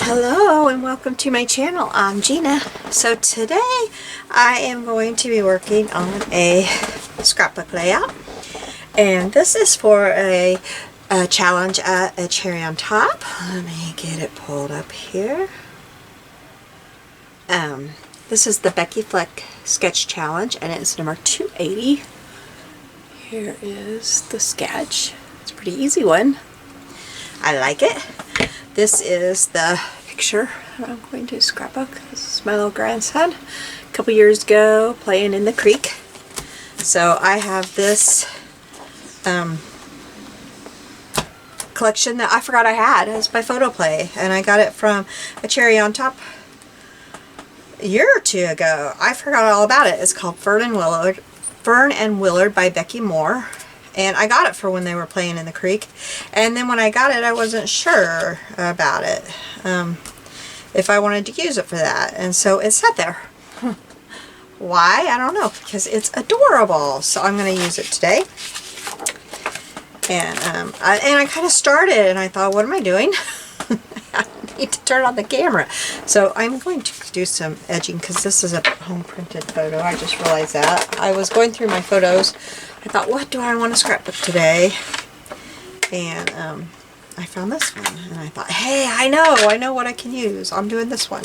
Hello and welcome to my channel. I'm Gina. So today I am going to be working on a scrapbook layout, and this is for a challenge at a cherry on top. Let me get it pulled up here. This is the Becky Fleck sketch challenge and it's number 280. Here is the sketch. It's a pretty easy one. I like it. This is the picture I'm going to scrapbook. This is my little grandson a couple years ago playing in the creek. So I have this collection that I forgot I had. It's by Photo Play, and I got it from a cherry on top a year or two ago. I forgot all about it. It's called Fern and Willard by Becky Moore. And I got it for when they were playing in the creek. And then when I got it, I wasn't sure about it. If I wanted to use it for that. And so it sat there. Why? I don't know. Because it's adorable. So I'm going to use it today. And I kind of started and I thought, what am I doing? I need to turn on the camera. So I'm going to do some edging because this is a home printed photo. I just realized that. I was going through my photos. I thought, what do I want to scrapbook today? And I found this one. And I thought, hey, I know what I can use. I'm doing this one.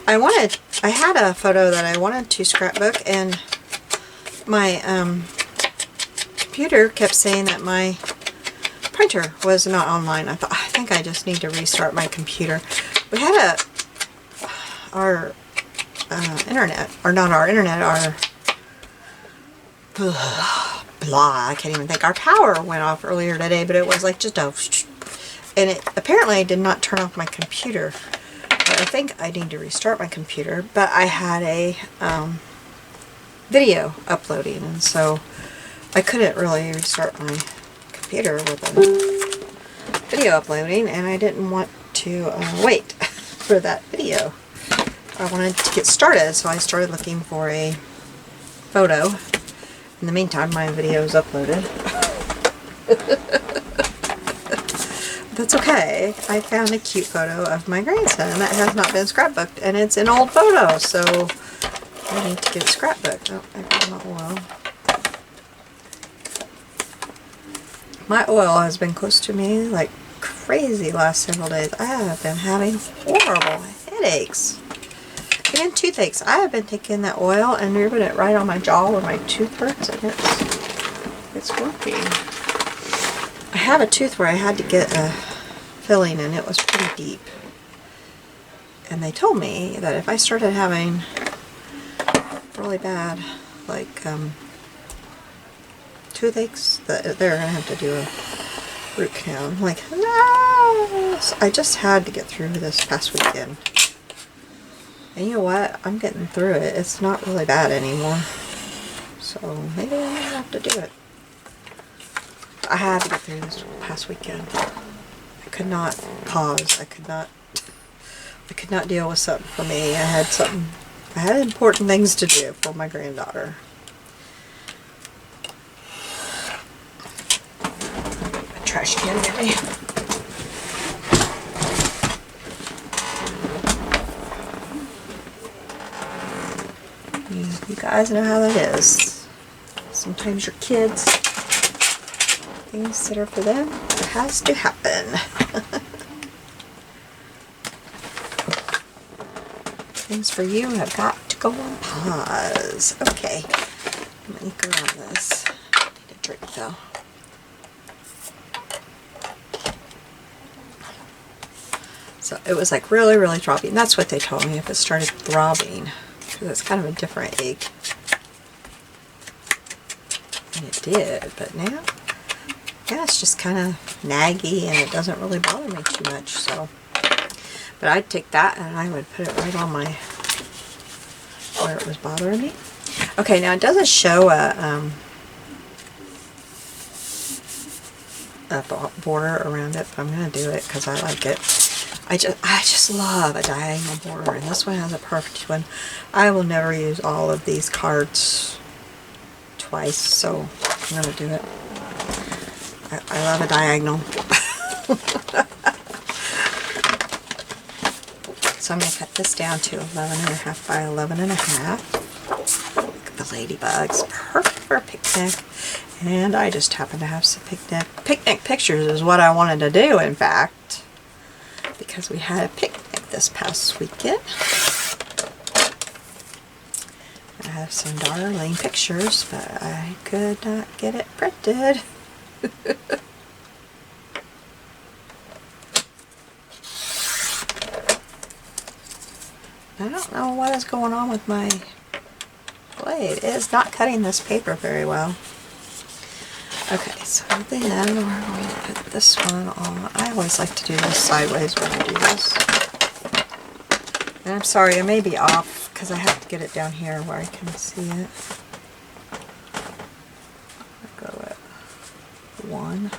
I had a photo that I wanted to scrapbook, and my computer kept saying that my printer was not online. I thought, I think I just need to restart my computer. We had our internet, or not our internet, our I can't even think. Our power went off earlier today, but it was like just a, and it apparently did not turn off my computer. But I think I need to restart my computer. But I had a video uploading, and so I couldn't really restart my computer with a video uploading, and I didn't want to wait for that video. I wanted to get started, so I started looking for a photo. In the meantime, my video is uploaded. That's okay. I found a cute photo of my grandson that has not been scrapbooked, and it's an old photo, so I need to get it scrapbooked. Oh, I got my oil. My oil has been close to me like crazy last several days. I have been having horrible headaches and toothaches. I have been taking that oil and rubbing it right on my jaw where my tooth hurts, and it's working. I have a tooth where I had to get a filling, and it was pretty deep. And they told me that if I started having really bad, like, toothaches, that they're going to have to do a root canal. I'm like, no! So I just had to get through this past weekend. And you know what? I'm getting through it. It's not really bad anymore. So maybe I have to do it. I had to get through this past weekend. I could not pause. I could not deal with something for me. I had important things to do for my granddaughter. A trash can maybe. You guys know how that is. Sometimes your kids, things that are for them, it has to happen. Things for you have got to go on pause. Okay, let me go on this. I need a drink though. So it was like really, really throbbing. That's what they told me, if it started throbbing. It's kind of a different ache. And it did, but now, yeah, it's just kind of naggy and it doesn't really bother me too much, so. But I'd take that and I would put it right on my, where it was bothering me. Okay, now it doesn't show a border around it, but I'm going to do it because I like it. I just love a diagonal border, and this one has a perfect one. I will never use all of these cards twice, so I'm going to do it. I love a diagonal. So I'm going to cut this down to 11.5 by 11.5. Look at the ladybugs. Perfect for a picnic. And I just happen to have some picnic pictures is what I wanted to do, in fact. Because we had a picnic this past weekend. I have some darling pictures, but I could not get it printed. I don't know what is going on with my blade. It is not cutting this paper very well. Okay, so then we're going to put this one on. I always like to do this sideways when I do this. And I'm sorry, I may be off because I have to get it down here where I can see it. I'll go at 1.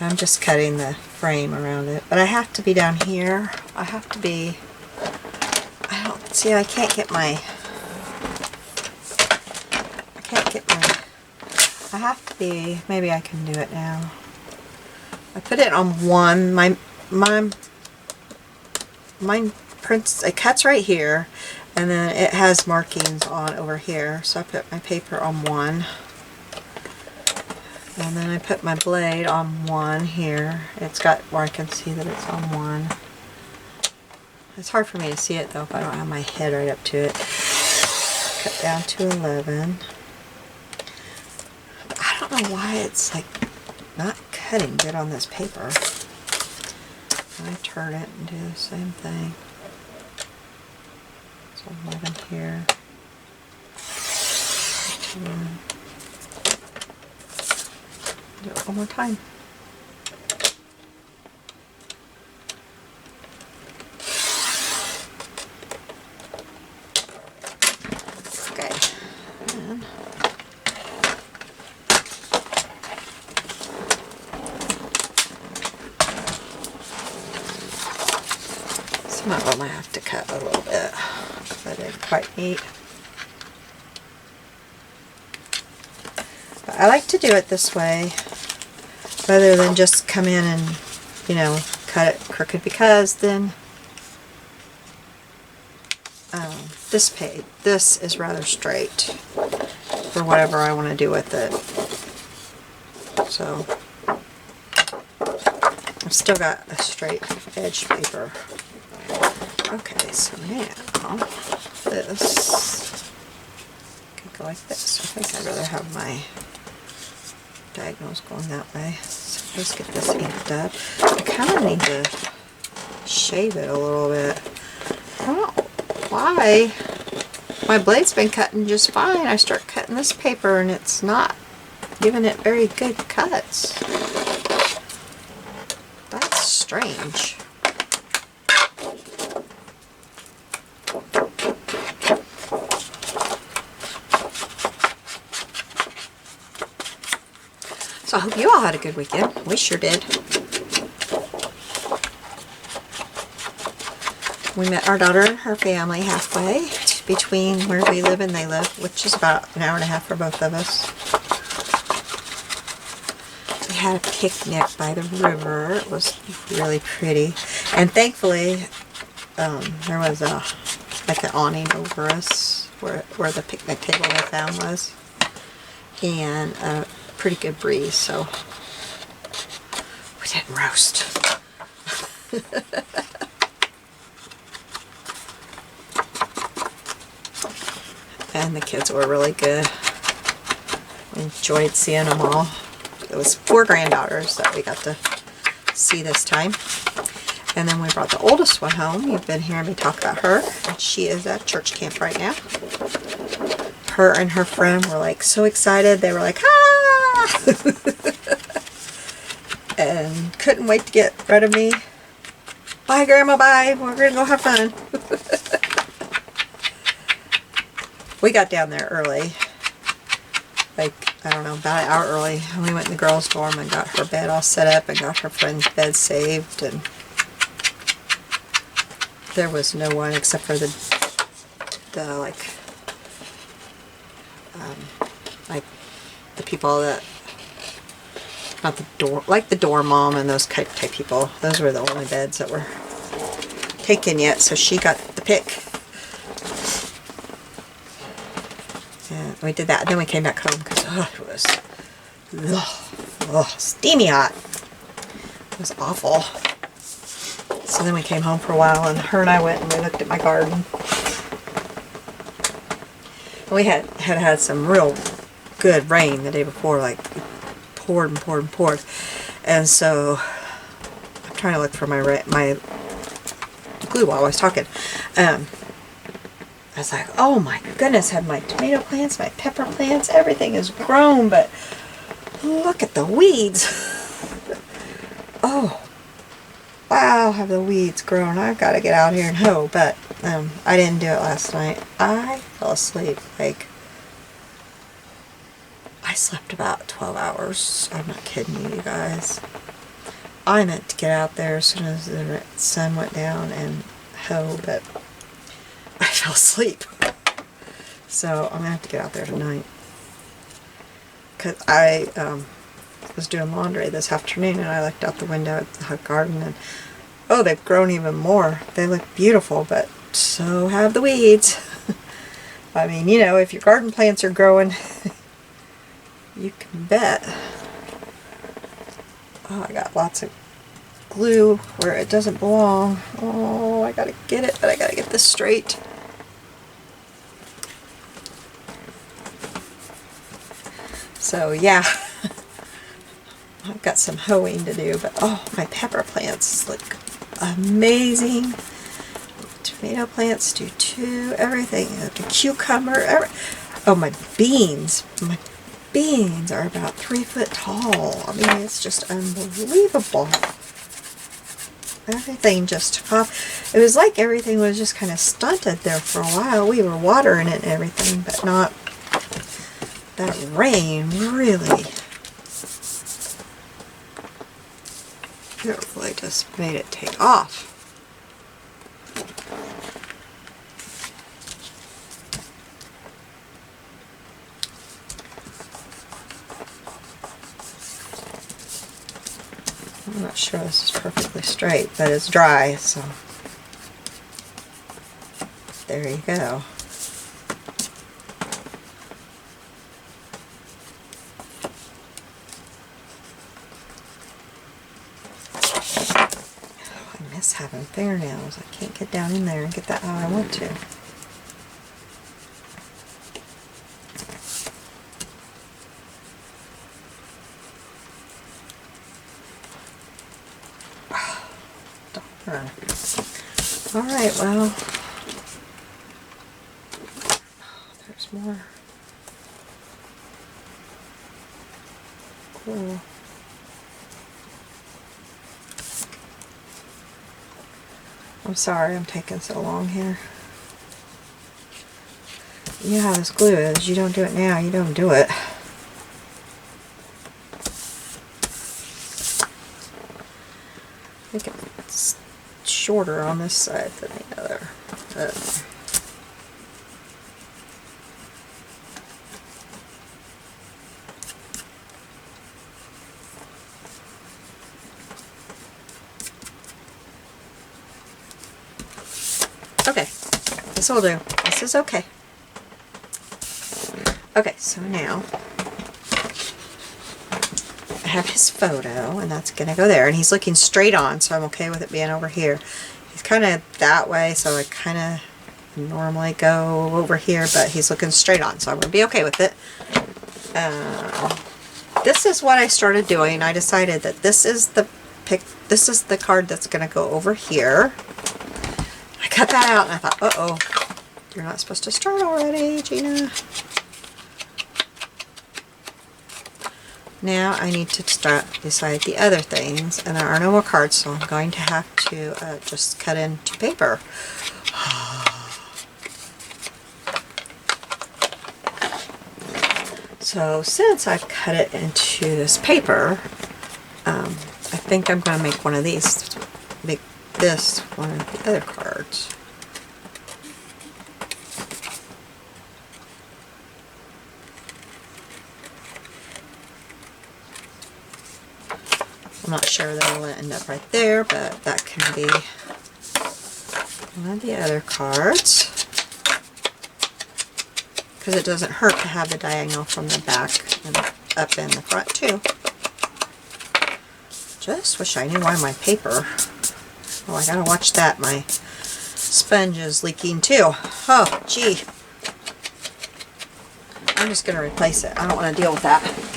I'm just cutting the frame around it, but I have to be down here. I have to be, I can't get my, I have to be, maybe I can do it now. I put it on 1, mine prints, it cuts right here, and then it has markings on over here, so I put my paper on 1. And then I put my blade on 1 here. It's got where I can see that it's on 1. It's hard for me to see it though if I don't have my head right up to it. Cut down to 11. I don't know why it's like not cutting good on this paper. I turn it and do the same thing. So 11 here. 10. Do it one more time. Okay. And some of them I have to cut a little bit because I didn't quite meet. But I like to do it this way rather than just come in and, you know, cut it crooked, because then this is rather straight for whatever I want to do with it. So I've still got a straight edge paper. Okay, so now this can go like this. I think I'd rather have my diagonals going that way. So let's get this inked up. I kind of need to shave it a little bit. I don't know why. My blade's been cutting just fine. I start cutting this paper and it's not giving it very good cuts. That's strange. So I hope you all had a good weekend. We sure did. We met our daughter and her family halfway between where we live and they live, which is about an hour and a half for both of us. We had a picnic by the river. It was really pretty. And thankfully, there was like an awning over us where the picnic table we found was. And a pretty good breeze, so we didn't roast. And the kids were really good. We enjoyed seeing them all. It was 4 granddaughters that we got to see this time. And then we brought the oldest one home. You've been hearing me talk about her. And she is at church camp right now. Her and her friend were like so excited. They were like, ah! And couldn't wait to get rid of me. Bye, Grandma, bye. We're going to go have fun. We got down there early. Like, I don't know, about an hour early. And we went in the girls' dorm and got her bed all set up and got her friend's bed saved. And there was no one except for the the like the people that, not the door, like the door mom and those type people. Those were the only beds that were taken yet, so she got the pick. And we did that. Then we came back home because it was steamy hot. It was awful. So then we came home for a while, and her and I went and we looked at my garden. And we had some real good rain the day before, like poured and poured and poured. And so I'm trying to look for my glue while I was talking. I was like, oh my goodness, have my tomato plants, my pepper plants, everything is grown, but look at the weeds. Oh, wow, have the weeds grown. I've got to get out here and hoe, but I didn't do it last night. I fell asleep, like, I slept about 12 hours. I'm not kidding you guys. I meant to get out there as soon as the sun went down and hoe, but I fell asleep. So I'm going to have to get out there tonight. Because I was doing laundry this afternoon and I looked out the window at the garden and, oh, they've grown even more. They look beautiful, but so have the weeds. I mean, you know, if your garden plants are growing, you can bet. Oh, I got lots of glue where it doesn't belong. Oh, I gotta get it, but I gotta get this straight. So yeah, I've got some hoeing to do, but oh, my pepper plants look amazing. Tomato plants do too. Everything. The cucumber. Oh, my beans. My beans are about 3 foot tall. I mean, it's just unbelievable. Everything just took off. It was like everything was just kind of stunted there for a while. We were watering it and everything, but not that rain, really. It really just made it take off. I'm not sure this is perfectly straight, but it's dry, so there you go. Oh, I miss having fingernails. I can't get down in there and get that how I want to. Alright, well, there's more. Cool. I'm sorry I'm taking so long here. You know how this glue is. You don't do it now, you don't do it. I think it's shorter on this side than the other. Okay, this will do. This is okay. Okay, so now I have his photo, and that's going to go there. And he's looking straight on, so I'm okay with it being over here. He's kind of that way, so I kind of normally go over here, but he's looking straight on, so I'm going to be okay with it. This is what I started doing. I decided that this is the card that's going to go over here. I cut that out, and I thought, uh-oh, you're not supposed to start already, Gina. Now I need to start decide the other things, and there are no more cards, so I'm going to have to just cut into paper. So since I've cut it into this paper, I think I'm going to make one of these, make this one of the other cards. I'm not sure that it'll end up right there, but that can be one of the other cards. Because it doesn't hurt to have the diagonal from the back and up in the front too. Just wish I knew why my paper... Oh, I gotta watch that. My sponge is leaking too. Oh, gee. I'm just gonna replace it. I don't want to deal with that.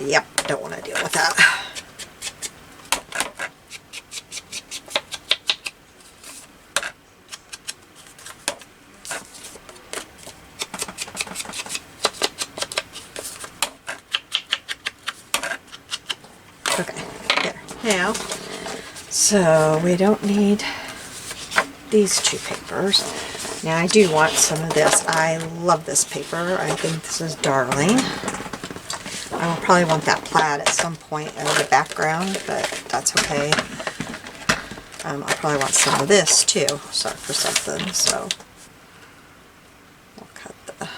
Yep, don't want to deal with that. Okay, there. Now, so we don't need these two papers. Now I do want some of this. I love this paper. I think this is darling. I will probably want that plaid at some point as the background, but that's okay. I'll probably want some of this too, sorry for something, so we'll cut the...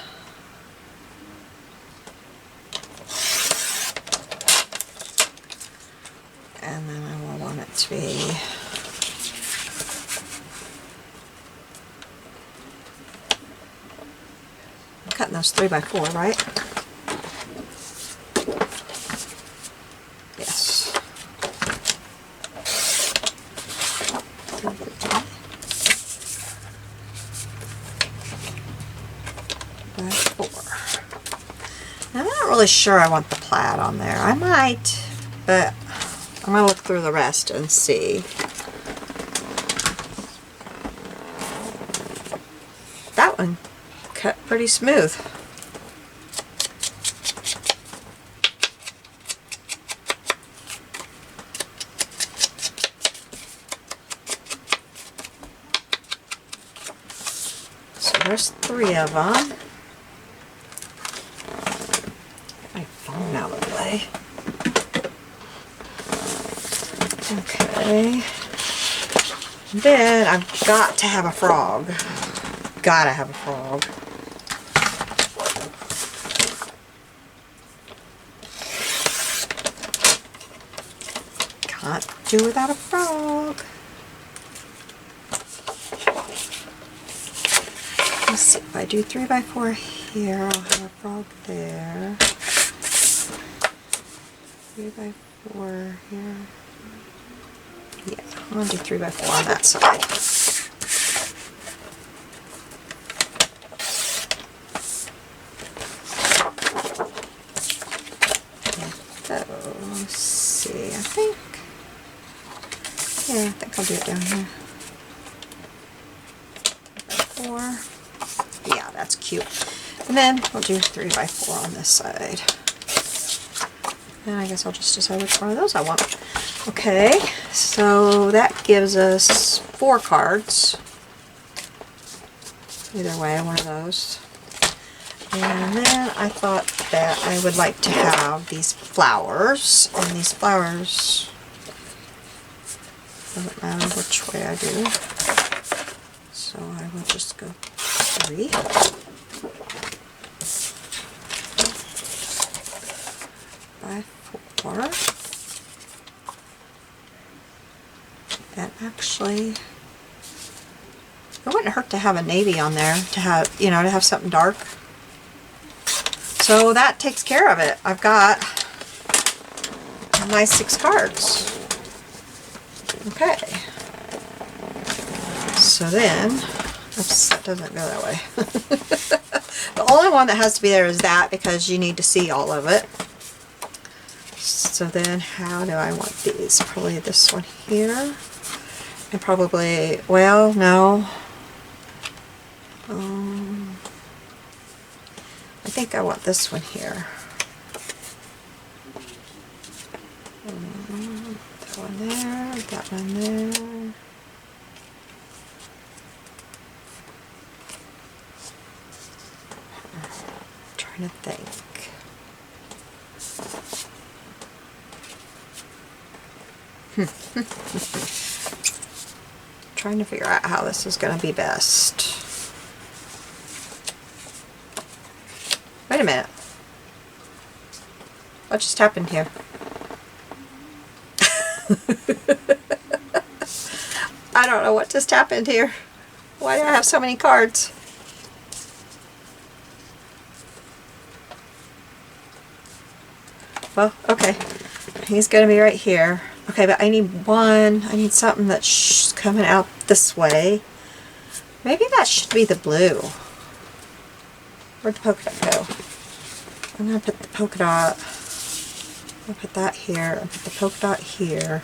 And then I will want it to be... I'm cutting those 3x4, right? Yes. By 4. Now, I'm not really sure I want the plaid on there. I might, but I'm going to look through the rest and see. That one cut pretty smooth. So there's 3 of them. Get my phone out of the way. Okay. Then I've got to have a frog. Gotta have a frog. Can't do without a frog. Let's see, if I do 3x4 here, I'll have a frog there. 3x4 here. Yeah, I'm going to do 3x4 on that side. Let's see, I think, yeah, I think I'll do it down here. 3x4. Yeah, that's cute. And then we'll do 3x4 on this side. And I guess I'll just decide which one of those I want. Okay, so that gives us 4 cards. Either way, one of those. And then I thought that I would like to have these flowers, and these flowers, doesn't matter which way I do, so I will just go 3. By 4. And actually, it wouldn't hurt to have a navy on there, to have, you know, to have something dark. So that takes care of it. I've got my 6 cards. Okay. So then, oops, that doesn't go that way. The only one that has to be there is that, because you need to see all of it. So then how do I want these? Probably this one here. And probably, well, no. I think I want this one here. That one there, that one there. I'm trying to think. trying to figure out how this is going to be best. Wait a minute. What just happened here? I don't know what just happened here. Why do I have so many cards? Well, okay. He's going to be right here. Okay, but I need one. I need something that's coming out this way. Maybe that should be the blue. Where'd the polka dot go? I'm going to put the polka dot. I'll put that here. I'll put the polka dot here.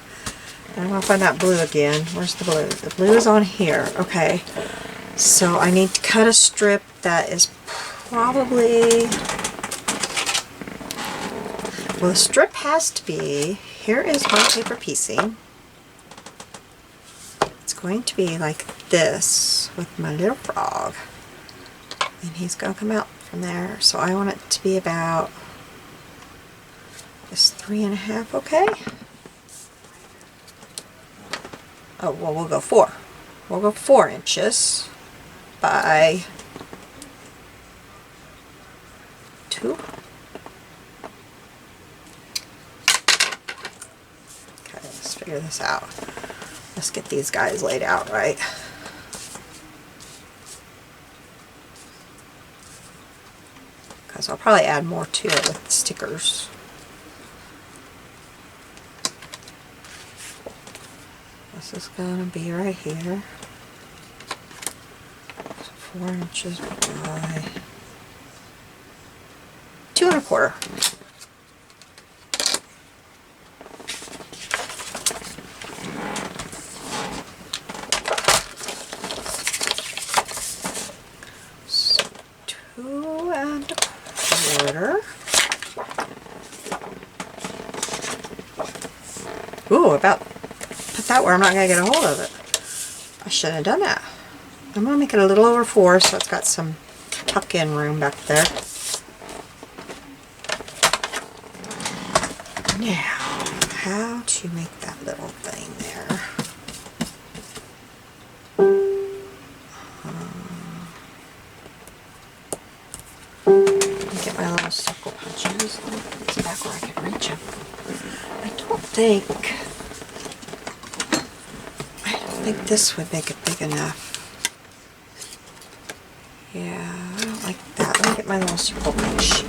And I'm going to find that blue again. Where's the blue? The blue is on here. Okay. So I need to cut a strip that is probably... Well, the strip has to be... Here is my paper piecing. It's going to be like this with my little frog. And he's going to come out from there. So I want it to be about... Is 3.5 okay? Oh, well, we'll go 4. We'll go 4 inches by 2. Okay, let's figure this out. Let's get these guys laid out right. Because I'll probably add more to it with the stickers. This is going to be right here. 4 inches by 2 1/4. So 2 1/4. Ooh, about put that where I'm not going to get a hold of it. I shouldn't have done that. I'm going to make it a little over 4 so it's got some tuck-in room back there. Now, how to make that little thing there. Get my little circle punches. It's back where I can reach them. I don't think this would make it big enough. Yeah, I don't like that. Let me get my little circle punch.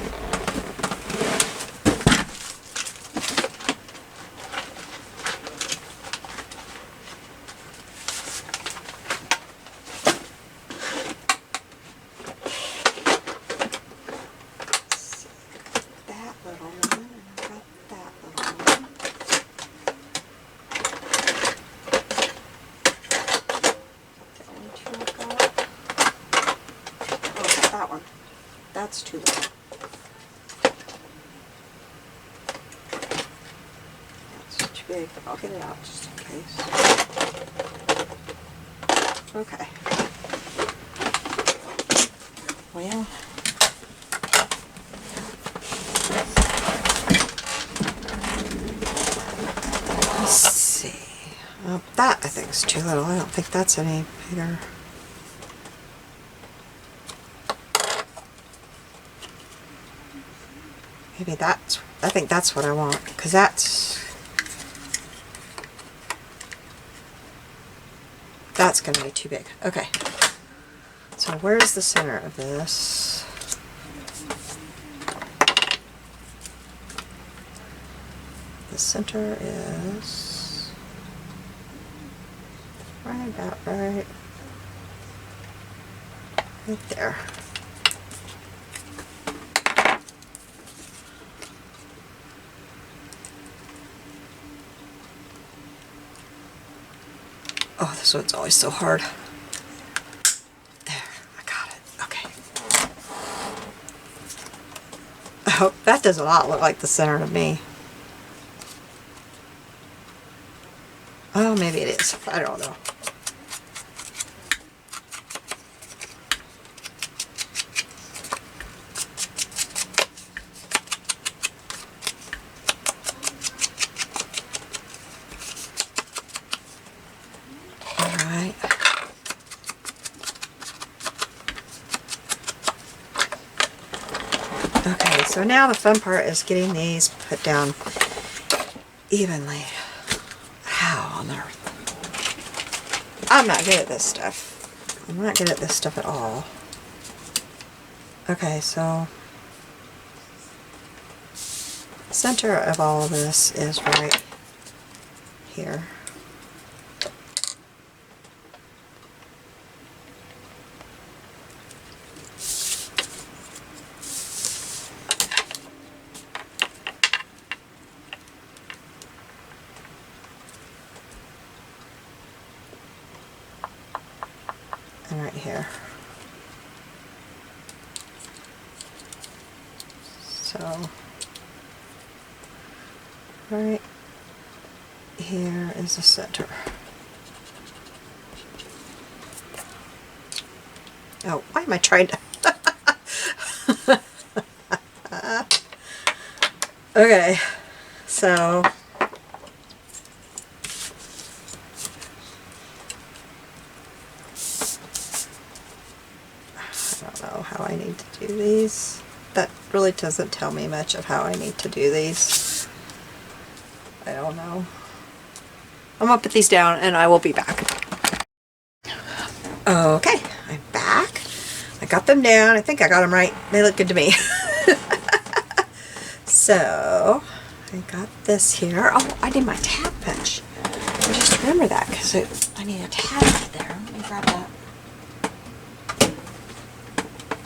That little one, and I've got that little one. That's too little. That's too big, but I'll get it out just in case. Okay. Well, let's see. That I think is too little. I don't think that's any bigger. Maybe that's, I think that's what I want, because that's going to be too big. Okay, so where's the center of this? The center is right about right there. Oh, this one's always so hard. There, I got it. Okay. Oh, that does not look like the center to me. Oh, maybe it is. I don't know. Alright. Okay, so now the fun part is getting these put down evenly. How on earth? I'm not good at this stuff. I'm not good at this stuff at all. Okay, so the center of all of this is right here. And right here. So right here is the center. Oh, why am I trying to? Okay, so I don't know how I need to do these. That really doesn't tell me much of how I need to do these. I don't know. I'm gonna put these down and I will be back. Okay, I'm back. I got them down. I think I got them right. They look good to me. So, I got this here. Oh, I did my tab punch. I just remember that because I need a tab right there. Let me grab that.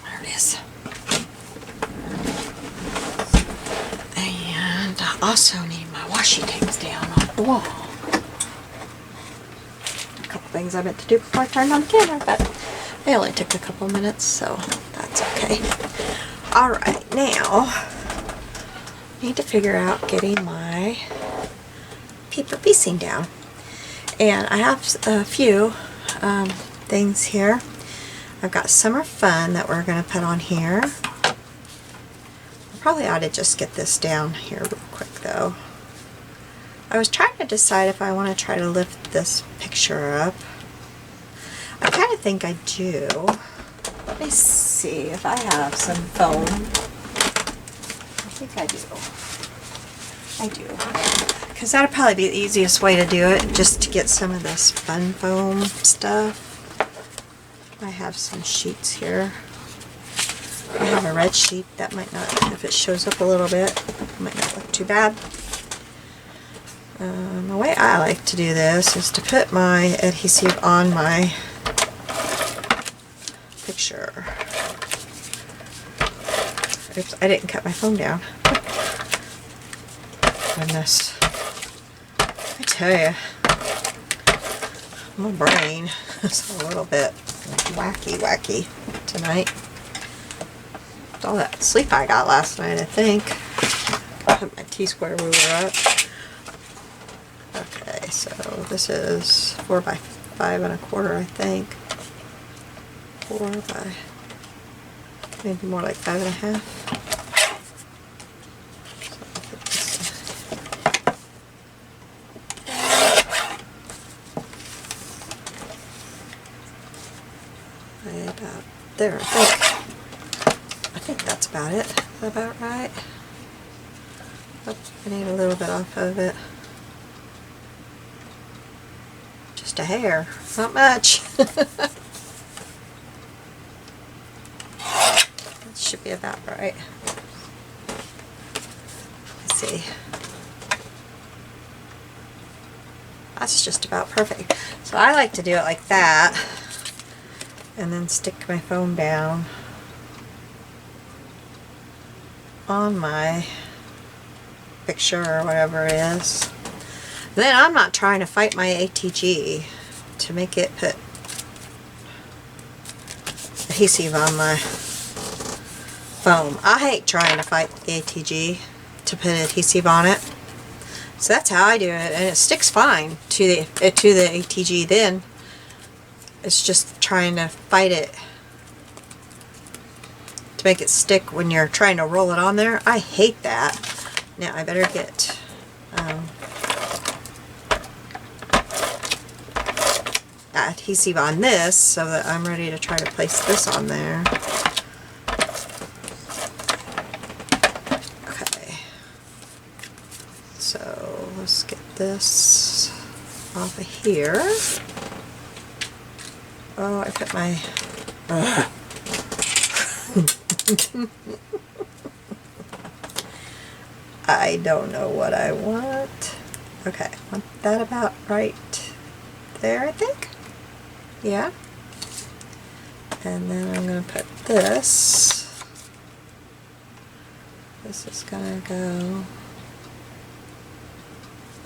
There it is. And I also need my washi tapes down off the wall. A couple things I meant to do before I turned on the camera, but they only took a couple minutes, so that's okay. Alright, now I need to figure out getting my paper piecing down. And I have a few things here. I've got Summer Fun that we're going to put on here. I probably ought to just get this down here real quick though. I was trying to decide if I want to try to lift this picture up. I kind of think I do. Let me see if I have some foam. I think I do. I do. Because that would probably be the easiest way to do it, just to get some of this fun foam stuff. I have some sheets here. I have a red sheet that might not, if it shows up a little bit, it might not look too bad. The way I like to do this is to put my adhesive on my picture. Oops, I didn't cut my phone down. Goodness. I tell you, my brain is a little bit wacky tonight. With all that sleep I got last night, I think. Put my T-square ruler up. Okay, so this is 4 by 5 1/4, I think. 4 by maybe more like 5 1/2. About there, I think that's about it. Is that about right? Oh, I need a little bit off of it. Just a hair, not much. That should be about right. Let's see. That's just about perfect. So I like to do it like that. And then stick my phone down on my picture or whatever it is. Then I'm not trying to fight my ATG to make it put adhesive on my foam. I hate trying to fight the ATG to put adhesive on it. So that's how I do it, and it sticks fine to the ATG then. It's just trying to fight it to make it stick when you're trying to roll it on there. I hate that. Now I better get adhesive on this so that I'm ready to try to place this on there. let's get this off of here. Oh, I put my... I don't know what I want. Okay, I want that about right there, I think. Yeah. And then I'm going to put this. This is going to go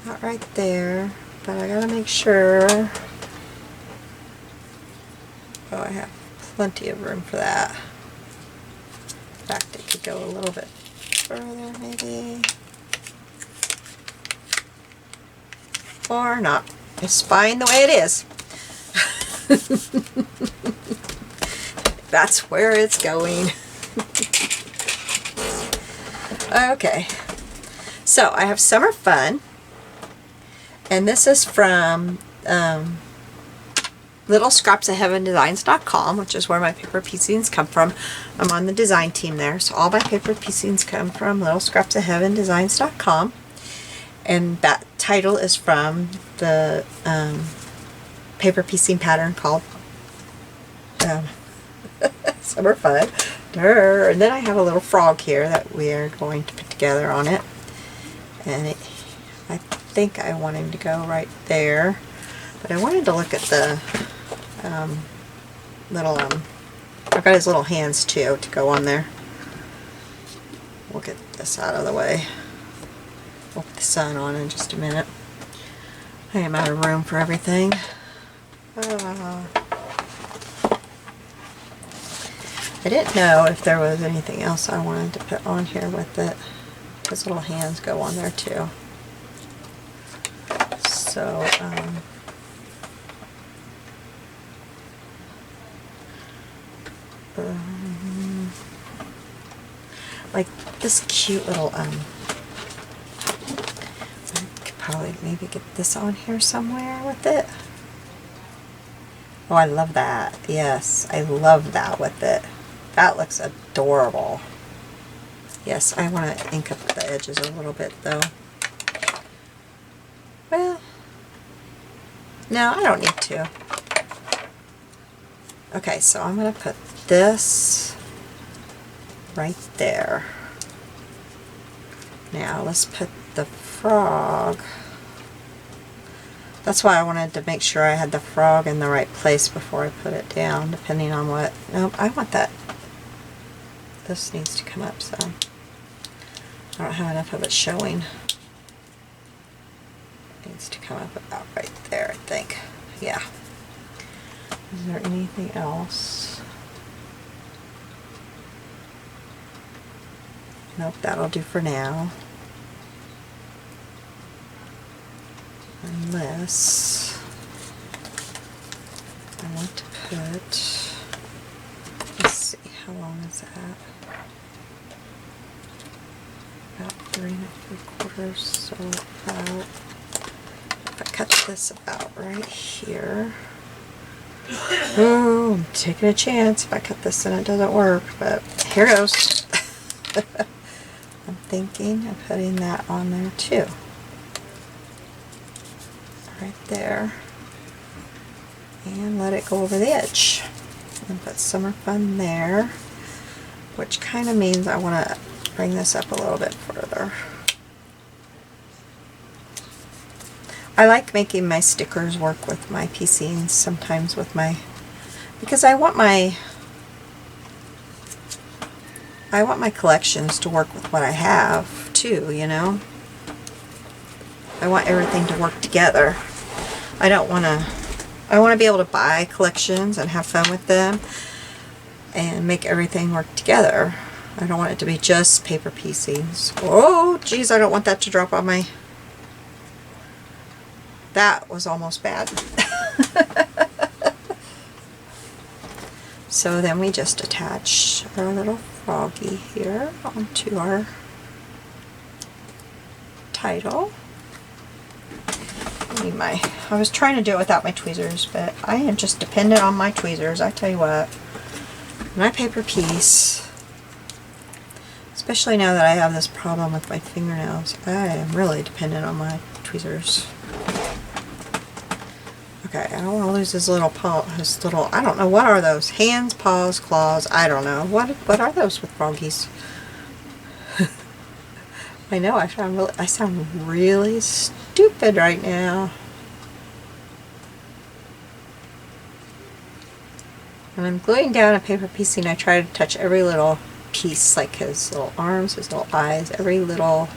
not right there, but I got to make sure. Oh, I have plenty of room for that. In fact, it could go a little bit further, maybe. Or not. It's fine the way it is. That's where it's going. Okay. So I have Summer Fun. And this is from MerryScrapsOfHeavenDesigns.com, which is where my paper piecings come from. I'm on the design team there, so all my paper piecings come from MerryScrapsOfHeavenDesigns.com. And that title is from the paper piecing pattern called Summer Fun. Durr. And then I have a little frog here that we are going to put together on it. And I think I want him to go right there. But I wanted to look at the little, I've got his little hands too to go on there. We'll get this out of the way. We'll put the sun on in just a minute. I am out of room for everything. I didn't know if there was anything else I wanted to put on here with it. His little hands go on there too. So, like this cute little, I could probably maybe get this on here somewhere with it. Oh, I love that. Yes, I love that with it. That looks adorable. Yes, I want to ink up the edges a little bit though. Well, no, I don't need to. Okay, so I'm going to put this right there. Now let's put the frog. That's why I wanted to make sure I had the frog in the right place before I put it down, depending on what... Nope, I want that. This needs to come up some. I don't have enough of it showing. It needs to come up about right there, I think. Yeah. Is there anything else? Nope, that'll do for now. Unless I want to put, let's see, how long is that? About 3 3/4, so about, if I cut this about right here. Oh, I'm taking a chance if I cut this and it doesn't work, but here goes. I'm thinking of putting that on there too. Right there. And let it go over the edge. And put Summer Fun there, which kind of means I want to bring this up a little bit further. I like making my stickers work with my piecings sometimes with my, because I want my collections to work with what I have too, you know. I want everything to work together. I want to be able to buy collections and have fun with them and make everything work together. I don't want it to be just paper piecings. Oh, geez, I don't want that to drop on my... That was almost bad. So then we just attach our little froggy here onto our title. I was trying to do it without my tweezers, but I am just dependent on my tweezers. I tell you what, my paper piece, especially now that I have this problem with my fingernails, I am really dependent on my tweezers. Okay, I don't want to lose his little paw, his little, I don't know, what are those? Hands, paws, claws, I don't know. What are those with froggies? I know, I sound really stupid right now. When I'm gluing down a paper piecing, I try to touch every little piece, like his little arms, his little eyes, every little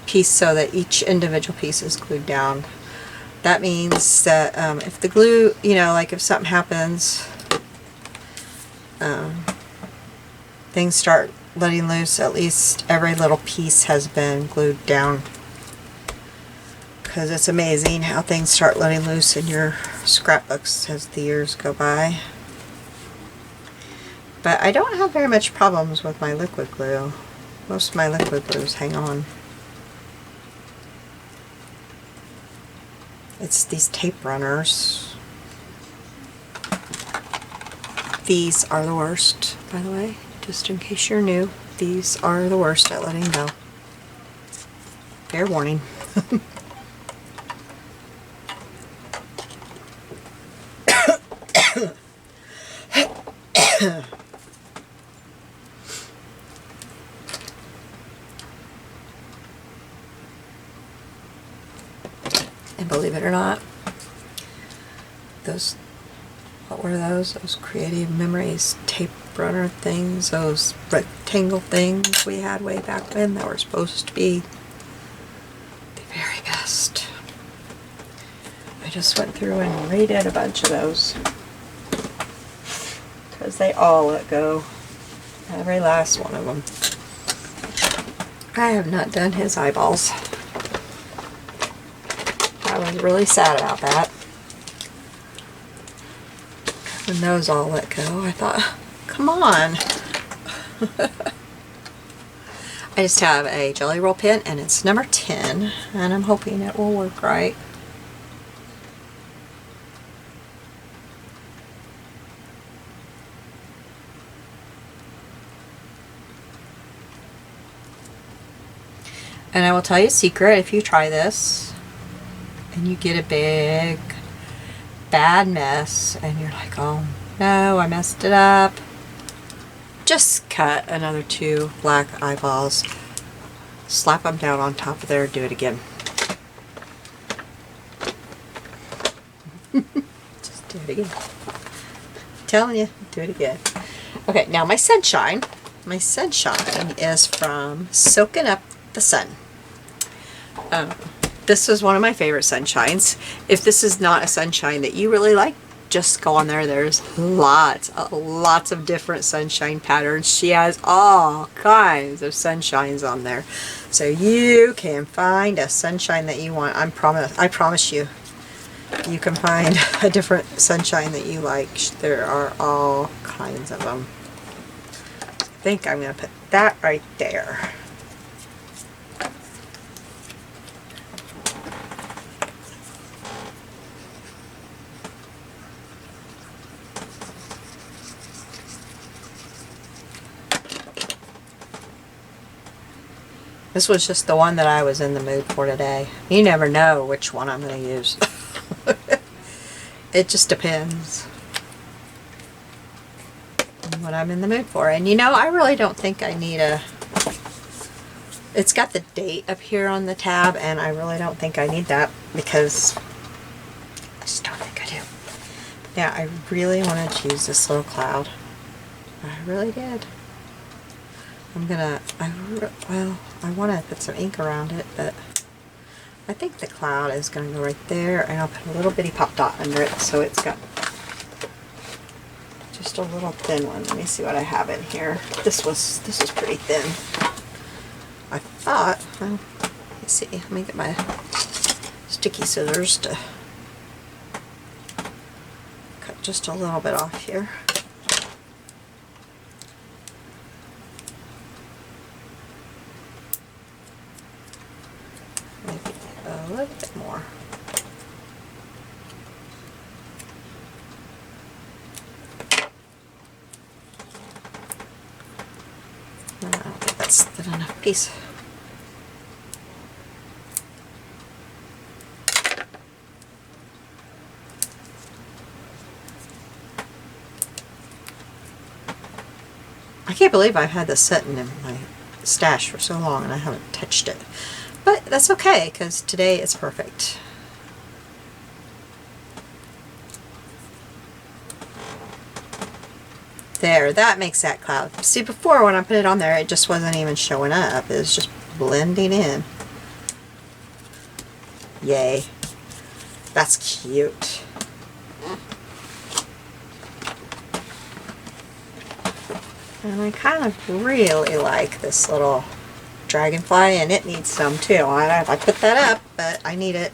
piece so that each individual piece is glued down. That means that if the glue, you know, like if something happens, things start letting loose, at least every little piece has been glued down. Because it's amazing how things start letting loose in your scrapbooks as the years go by. But I don't have very much problems with my liquid glue. Most of my liquid glues hang on. It's these tape runners. These are the worst, by the way, just in case you're new. These are the worst at letting go. Fair warning. And believe it or not, those, what were those? Those Creative Memories tape runner things, those rectangle things we had way back when that were supposed to be the very best. I just went through and redid a bunch of those because they all let go. Every last one of them. I have not done his eyeballs. I was really sad about that. When those all let go, I thought, come on. I just have a Jelly Roll pen and it's number 10 and I'm hoping it will work right. And I will tell you a secret, if you try this and you get a big bad mess and you're like, oh no, I messed it up, just cut another 2 black eyeballs, slap them down on top of there, do it again. Just do it again. I'm telling you, do it again. Okay, now my sunshine. My sunshine is from Soaking Up the Sun. This is one of my favorite sunshines. If this is not a sunshine that you really like, just go on there. There's lots of different sunshine patterns. She has all kinds of sunshines on there. So you can find a sunshine that you want. I promise you, you can find a different sunshine that you like. There are all kinds of them. I think I'm going to put that right there. This was just the one that I was in the mood for today. You never know which one I'm going to use. It just depends on what I'm in the mood for. And you know, I really don't think I need a... It's got the date up here on the tab, and I really don't think I need that because I just don't think I do. Now, I really wanted to use this little cloud. I really did. I'm gonna, well, I want to put some ink around it, but I think the cloud is going to go right there, and I'll put a little bitty pop dot under it so it's got just a little thin one. Let me see what I have in here. This was pretty thin. I thought, well, let me see, let me get my sticky scissors to cut just a little bit off here. A little bit more. I don't think that's a good enough piece. I can't believe I've had this sitting in my stash for so long and I haven't touched it. But that's okay, because today it's perfect. There, that makes that cloud. See, before when I put it on there, it just wasn't even showing up. It was just blending in. Yay. That's cute. And I kind of really like this little dragonfly, and it needs some too. I don't know if I put that up, but I need it.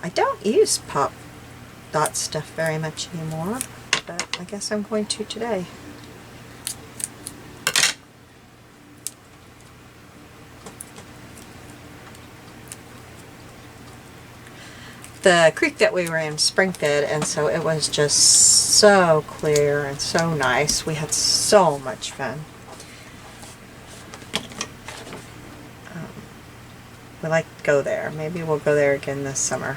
I don't use pop dot stuff very much anymore, but I guess I'm going to today. The creek that we were in spring-fed, and so it was just so clear and so nice. We had so much fun. We like to go there. Maybe we'll go there again this summer.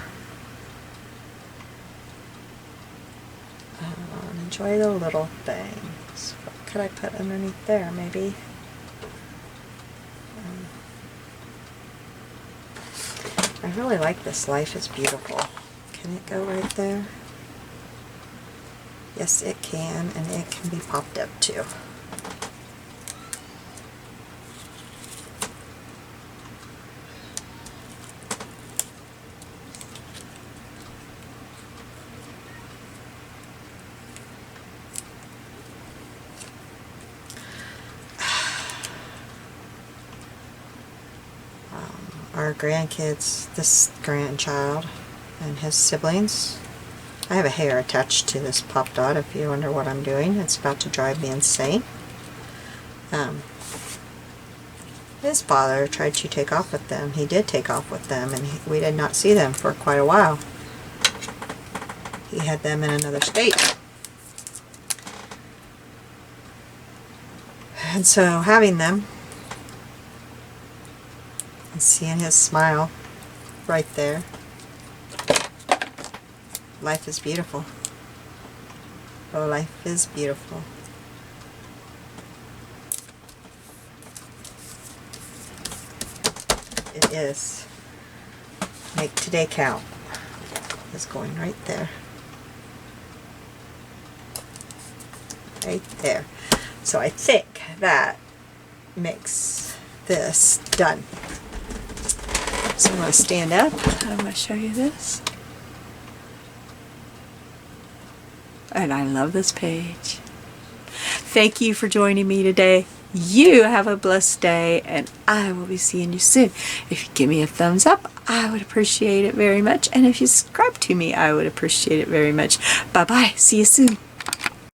Enjoy the little things. What could I put underneath there? Maybe. I really like this. Life is beautiful. Can it go right there? Yes, it can, and it can be popped up too. Our grandkids, this grandchild and his siblings. I have a hair attached to this pop dot if you wonder what I'm doing. It's about to drive me insane. His father tried to take off with them. He did take off with them, and we did not see them for quite a while. He had them in another state. And so having them and seeing his smile right there. Life is beautiful. Oh, life is beautiful. It is. Make today count. It's going right there. Right there. So I think that makes this done. So I'm going to stand up. I'm going to show you this. And I love this page. Thank you for joining me today. You have a blessed day, and I will be seeing you soon. If you give me a thumbs up, I would appreciate it very much. And if you subscribe to me, I would appreciate it very much. Bye-bye. See you soon.